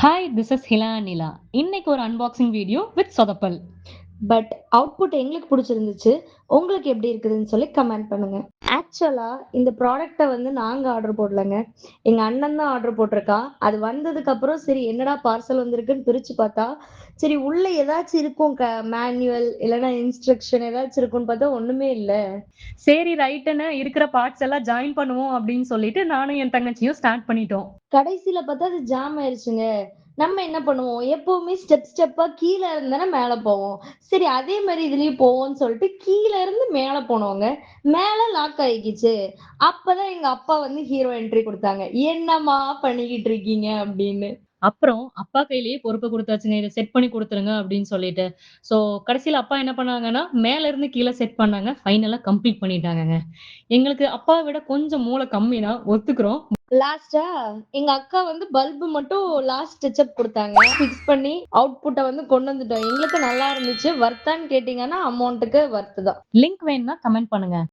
Hi, this is Hila Nila. இன்னைக்கு ஒரு unboxing video with சொதப்பல். பட் அவுட்புட் எங்களுக்கு புடிச்சிருந்துச்சு. உங்களுக்கு எப்படி இருக்குதுன்னு சொல்லி கமெண்ட் பண்ணுங்க. ஆக்சுவலா இந்த ப்ராடக்ட்ட நாங்க ஆர்டர் போடலங்க. எங்க அண்ணன் தான் ஆர்டர் போட்டிருக்கான். அது வந்ததுக்கு அப்புறம் சரி என்னடா பார்சல் வந்திருக்குன்னு பிரிச்சு பார்த்தா, சரி உள்ள ஏதாச்சும் இருக்கும் மேனுவல் இல்லன்னா இன்ஸ்ட்ரக்ஷன் ஏதாச்சும் இருக்கும்ன்னு பார்த்தா ஒண்ணுமே இல்ல. சரி ரைட்டுன்னு இருக்கிற பார்ட்ஸ் எல்லாம் ஜாயின் பண்ணுவோம் அப்படின்னு சொல்லிட்டு நானும் என் தங்கச்சியும் ஸ்டார்ட் பண்ணிட்டோம். கடைசில பார்த்தா அது ஜாம் ஆயிருச்சுங்க. நம்ம என்ன பண்ணுவோம், எப்பவுமே ஸ்டெப்பா கீழ இருந்து தானே மேல போவோம். சரி அதே மாரி இதுலயும் போவோம்ன்னு சொல்லிட்டு கீழ இருந்து மேல போனோங்க. மேல லாக் ஆயிக்கிச்சு. அப்பதான் எங்க அப்பா ஹீரோ என்ட்ரி குடுத்தாங்க. "என்னம்மா பண்ணிக்கிட்டு இருக்கீங்க?" அப்படின்னு. அப்புறம் அப்பா கையிலேயே பொறுப்ப குடுத்தாச்சுங்க. இத செட் பண்ணி குடுத்துருங்க அப்படின்னு சொல்லிட்டு. ஸோ கடைசியில அப்பா என்ன பண்ணாங்கன்னா, மேல இருந்து கீழ செட் பண்ணாங்க. ஃபைனலா கம்ப்ளீட் பண்ணிட்டாங்கங்க. எங்களுக்கு அப்பாவ விட கொஞ்சம் மூளை கம்மி தான் ஒத்துக்கிறோம். லாஸ்ட்டா எங்க அக்கா பல்பு மட்டும் லாஸ்ட் டச்சப் குடுத்தாங்க. ஃபிக்ஸ் பண்ணி அவுட்புட்ட கொண்டு வந்துட்டோம். எங்களுக்கு நல்லா இருந்துச்சு. வொர்த்தான்னு கேட்டீங்கன்னா, அமௌண்ட்டுக்கு வொர்த் தான். லிங்க் வேணும்னா கமெண்ட் பண்ணுங்க.